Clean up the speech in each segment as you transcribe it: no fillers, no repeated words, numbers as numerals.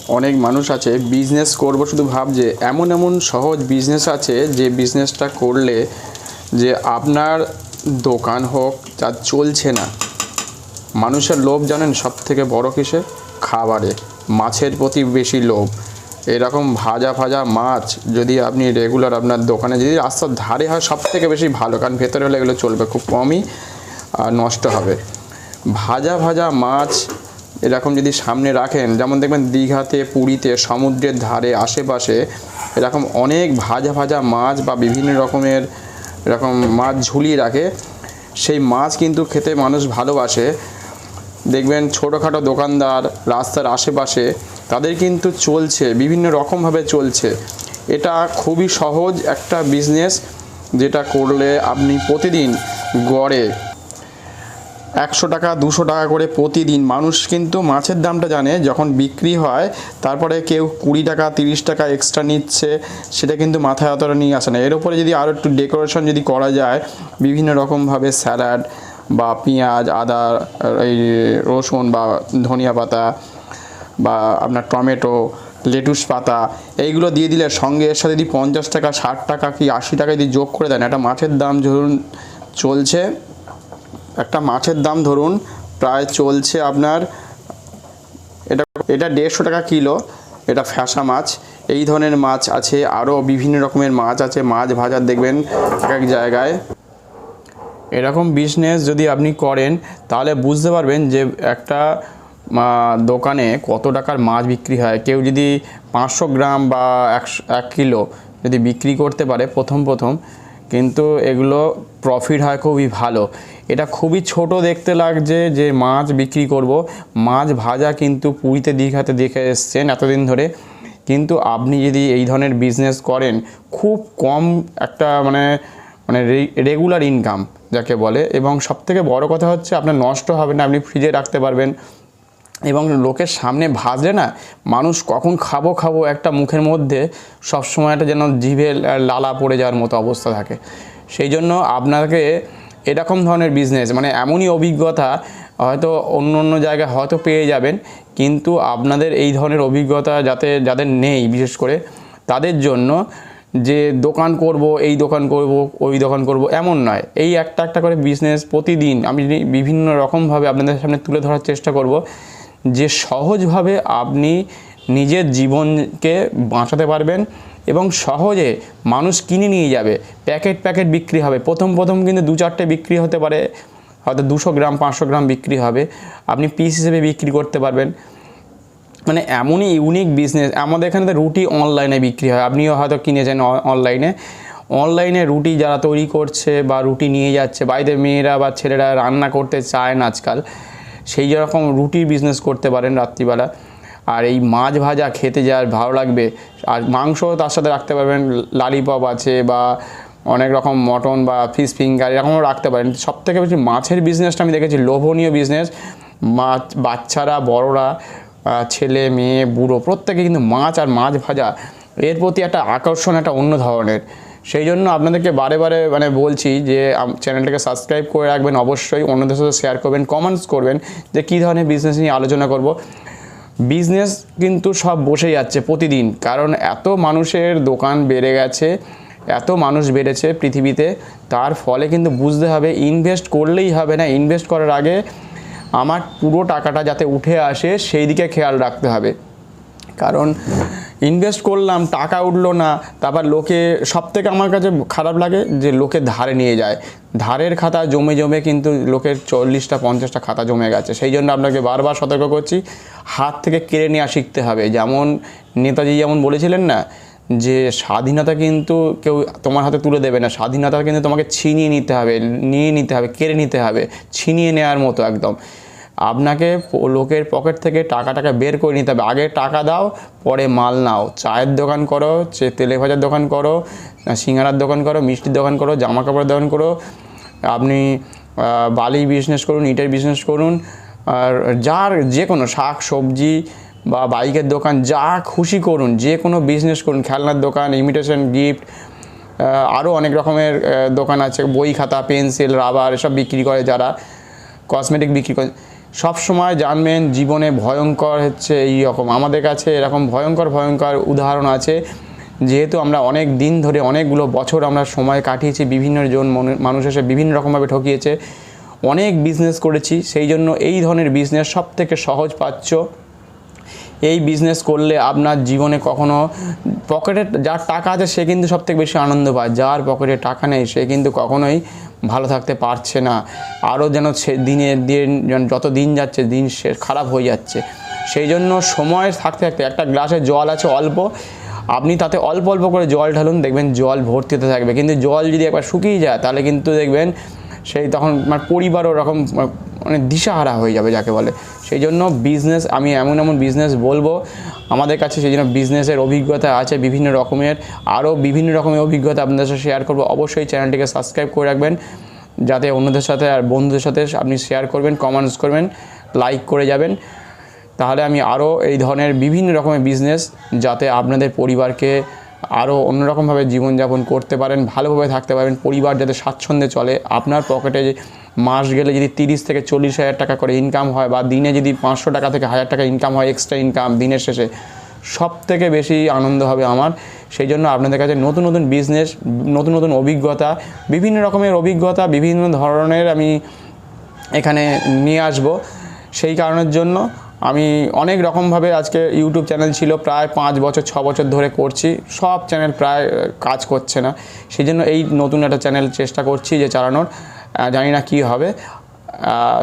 অনেক মানুষ আছে বিজনেস করব শুধু ভাবছে, এমন এমন সহজ বিজনেস আছে যে বিজনেসটা করলে যে আপনার দোকান হোক যা চলছে না। মানুষের লোভ জানেন সব থেকে বড় কিসে? খাবারে, মাছের প্রতি বেশি লোভ। এরকম ভাজা ভাজা মাছ যদি আপনি রেগুলার আপনার দোকানে যদি রাস্তার ধারে হয় সব থেকে বেশি ভালো, কারণ ভেতরে হলে এগুলো চলবে খুব কমই নষ্ট হবে। ভাজা ভাজা মাছ এরকম যদি সামনে রাখেন, যেমন দেখবেন দীঘাতে, পুরীতে, সমুদ্রের ধারে আশেপাশে এরকম অনেক ভাজা ভাজা মাছ বা বিভিন্ন রকমের এরকম মাছ ঝুলিয়ে রাখে। সেই মাছ কিন্তু খেতে মানুষ ভালোবাসে। দেখবেন ছোটোখাটো দোকানদার রাস্তার আশেপাশে তাদের কিন্তু চলছে, বিভিন্ন রকমভাবে চলছে। এটা খুবই সহজ একটা বিজনেস, যেটা করলে আপনি প্রতিদিন গড়ে 100 টাকা 200 টাকা করে প্রতিদিন। মানুষ কিন্তু মাছের দামটা জানে, যখন বিক্রি হয় তারপরে কেউ 20 টাকা 30 টাকা এক্সট্রা নিচ্ছে, সেটা কিন্তু মাথায় অতটা নিয়ে আসে না। এর উপরে যদি আরও একটু ডেকোরেশন যদি করা যায়, বিভিন্ন রকমভাবে স্যালাড বা পেঁয়াজ, আদা, এই রসুন বা ধনিয়া পাতা বা আপনার টমেটো, লেটুস পাতা, এইগুলো দিয়ে দিলে সঙ্গে এর সাথে যদি 50 টাকা 60 টাকা কি 80 টাকা যদি যোগ করে দেন, একটা মাছের দাম ধরুন চলছে, একটা মাছের দাম ধরুন প্রায় চলছে আপনার এটা 150 টাকা কিলো। এটা ফ্যাসা মাছ, এই ধরনের মাছ আছে, আরও বিভিন্ন রকমের মাছ আছে। মাছ ভাজার দেখবেন এক এক জায়গায়। এরকম বিজনেস যদি আপনি করেন তাহলে বুঝতে পারবেন যে একটা দোকানে কত টাকার মাছ বিক্রি হয়। কেউ যদি 500 গ্রাম বা 1 কিলো যদি বিক্রি করতে পারে প্রথম কিন্তু এগুলো প্রফিট হয় খুবই ভালো। এটা খুবই ছোট দেখতে লাগছে যে মাছ বিক্রি করব, মাছ ভাজা কিন্তু পুরীতে দীঘাতে দেখে এসছেন এতদিন ধরে। কিন্তু আপনি যদি এই ধরনের বিজনেস করেন, খুব কম একটা মানে রেগুলার ইনকাম যাকে বলে, এবং সবথেকে বড় কথা হচ্ছে আপনার নষ্ট হবে না, আপনি ফ্রিজে রাখতে পারবেন। এবং লোকের সামনে ভাজলে না, মানুষ কখন খাবো একটা মুখের মধ্যে সবসময় একটা যেন জিভে লালা পড়ে যাওয়ার মতো অবস্থা থাকে। সেই জন্য আপনাকে এরকম ধরনের বিজনেস এমনই অভিজ্ঞতা হয়তো অন্য জায়গায় হয়তো পেয়ে যাবেন, কিন্তু আপনাদের এই ধরনের অভিজ্ঞতা যাদের নেই, বিশেষ করে তাদের জন্য যে দোকান করব, এই দোকান করব, ওই দোকান করব এমন নয়। এই একটা করে বিজনেস প্রতিদিন আমি বিভিন্ন রকমভাবে আপনাদের সামনে তুলে ধরার চেষ্টা করব, যে সহজভাবে আপনি নিজের জীবনকে বাঁচাতে পারবেন এবং সহজে মানুষ কিনে নিয়ে যাবে। প্যাকেট বিক্রি হবে প্রথম কিন্তু 2-4টে বিক্রি হতে পারে, হয়তো 200 গ্রাম 500 গ্রাম বিক্রি হবে, আপনি পিস হিসেবে বিক্রি করতে পারবেন। এমনই ইউনিক বিজনেস। আমাদের এখানে তো রুটি অনলাইনে বিক্রি হয়, আপনিও হয়তো কিনেছেন অনলাইনে রুটি যারা তৈরি করছে বা রুটি নিয়ে যাচ্ছে, বাড়িতে মেয়েরা বা ছেলেরা রান্না করতে চায় না আজকাল, সেই রকম রুটির বিজনেস করতে পারেন রাত্রিবেলা। আর এই মাছ ভাজা খেতে যা ভালো লাগবে, আর মাংস তার সাথে রাখতে পারবেন, লালিপপ আছে বা অনেক রকম মটন বা ফিশ ফিঙ্গার এরকমও রাখতে পারেন। সবথেকে বেশি মাছের বিজনেসটা আমি দেখেছি লোভনীয় বিজনেস। বাচ্চারা, বড়রা, ছেলে মেয়ে বুড়ো প্রত্যেকে কিন্তু মাছ আর মাছ ভাজা এর প্রতি একটা আকর্ষণ একটা অন্য ধরনের। সেই জন্য আপনাদেরকে বারে বলছি যে চ্যানেলটাকে সাবস্ক্রাইব করে রাখবেন, অবশ্যই অন্যদের সাথে শেয়ার করবেন, কমেন্টস করবেন যে কী ধরনের বিজনেস নিয়ে আলোচনা করব। বিজনেস কিন্তু সব বসে যাচ্ছে প্রতিদিন, কারণ এত মানুষের দোকান বেড়ে গেছে, এত মানুষ বেড়েছে পৃথিবীতে। তার ফলে কিন্তু বুঝতে হবে ইনভেস্ট করলেই হবে না, ইনভেস্ট করার আগে আমার পুরো টাকাটা যাতে উঠে আসে সেই দিকে খেয়াল রাখতে হবে। কারণ ইনভেস্ট করলাম, টাকা উঠলো না, তারপর লোকে, সবথেকে আমার কাছে খারাপ লাগে যে লোকে ধারে নিয়ে যায়। ধারের খাতা জমে কিন্তু লোকের 40টা 50টা খাতা জমে গেছে। সেই জন্য আপনাকে বারবার সতর্ক করছি, হাত থেকে কেড়ে নেওয়া শিখতে হবে। যেমন নেতাজি যেমন বলেছিলেন না, যে স্বাধীনতা কিন্তু কেউ তোমার হাতে তুলে দেবে না, স্বাধীনতা কিন্তু তোমাকে ছিনিয়ে নিতে হবে, কেড়ে নিতে হবে, ছিনিয়ে নেওয়ার মতো একদম। আপনাকে লোকের পকেট থেকে টাকা বের করে নিতে হবে। আগে টাকা দাও, পরে মাল নাও। চায়ের দোকান করো, তেলে ভাজার দোকান করো, সিঙ্গারার দোকান করো, মিষ্টির দোকান করো, জামা কাপড়ের দোকান করো, আপনি বালি বিজনেস করুন, ইটের বিজনেস করুন, আর যে কোনো শাক সবজি বা বাইকের দোকান, যা খুশি করুন, যে কোনো বিজনেস করুন, খেলনার দোকান, ইমিটেশন গিফট, আরও অনেক রকমের দোকান আছে, বই খাতা পেন্সিল রাবার এসব বিক্রি করে, যারা কসমেটিক বিক্রি করে, সব সময় জানবেন জীবনে ভয়ঙ্কর হচ্ছে এই রকম, আমাদের কাছে এরকম ভয়ঙ্কর উদাহরণ আছে। যেহেতু আমরা অনেক দিন ধরে অনেকগুলো বছর আমরা সময় কাটিয়েছি, বিভিন্ন জন মানুষ এসে বিভিন্ন রকমভাবে ঠকিয়েছে, অনেক বিজনেস করেছি, সেই জন্য এই ধরনের বিজনেস সব থেকে সহজ পাচ্ছ। এই বিজনেস করলে আপনার জীবনে কখনো পকেটে যার টাকা আছে সে কিন্তু সবথেকে বেশি আনন্দ পায়, যার পকেটে টাকা নেই সে কিন্তু কখনোই ভালো থাকতে পারছে না। আরও যেন সে যত দিন যাচ্ছে দিন সে খারাপ হয়ে যাচ্ছে। সেই জন্য সময় থাকতে থাকতে একটা গ্লাসে জল আছে অল্প, আপনি তাতে অল্প অল্প করে জল ঢালুন, দেখবেন জল ভর্তি হতে থাকবে। কিন্তু জল যদি একবার শুকিয়ে যায় তাহলে কিন্তু দেখবেন সেই তখন আমার পরিবার ওরকম মানে দিশাহারা হয়ে যাবে যাকে বলে। সেই জন্য বিজনেস আমি এমন বিজনেস বলবো আমাদের কাছে, সেই জন্য বিজনেসের অভিজ্ঞতা আছে বিভিন্ন রকমের, আরও বিভিন্ন রকমের অভিজ্ঞতা আপনাদের সাথে শেয়ার করবো। অবশ্যই চ্যানেলটিকে সাবস্ক্রাইব করে রাখবেন, যাতে অন্যদের সাথে আর বন্ধুদের সাথে আপনি শেয়ার করবেন, কমেন্টস করবেন, লাইক করে যাবেন। তাহলে আমি আরও এই ধরনের বিভিন্ন রকমের বিজনেস, যাতে আপনাদের পরিবারকে আরও অন্যরকমভাবে জীবনযাপন করতে পারেন, ভালোভাবে থাকতে পারেন, পরিবার যাতে স্বাচ্ছন্দ্যে চলে। আপনার পকেটে মাস গেলে যদি 30 থেকে 40 হাজার টাকা করে ইনকাম হয়, বা দিনে যদি 500 টাকা থেকে 1000 টাকা ইনকাম হয়, এক্সট্রা ইনকাম দিনের শেষে, সব থেকে বেশি আনন্দ হবে আমার। সেই জন্য আপনাদের কাছে নতুন বিজনেস, নতুন অভিজ্ঞতা, বিভিন্ন রকমের অভিজ্ঞতা, বিভিন্ন ধরনের আমি এখানে নিয়ে আসব। সেই কারণের জন্য আমি অনেক রকমভাবে আজকে ইউটিউব চ্যানেল ছিল প্রায় 5 বছর 6 বছর ধরে করছি, সব চ্যানেল প্রায় কাজ করছে না। সেই জন্য এই নতুন একটা চ্যানেল চেষ্টা করছি যে চালানোর, জানি না কী হবে,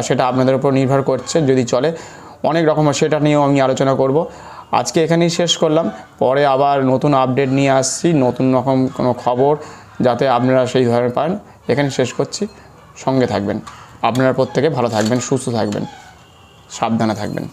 সেটা আপনাদের উপর নির্ভর করছে। যদি চলে অনেক রকম সেটা নিয়েও আমি আলোচনা করব। আজকে এখানেই শেষ করলাম, পরে আবার নতুন আপডেট নিয়ে আসছি, নতুন রকম কোনো খবর যাতে আপনারা সেই ধরনের পান। এখানে শেষ করছি, সঙ্গে থাকবেন। আপনারা প্রত্যেকে ভালো থাকবেন, সুস্থ থাকবেন, সাবধানে থাকবেন।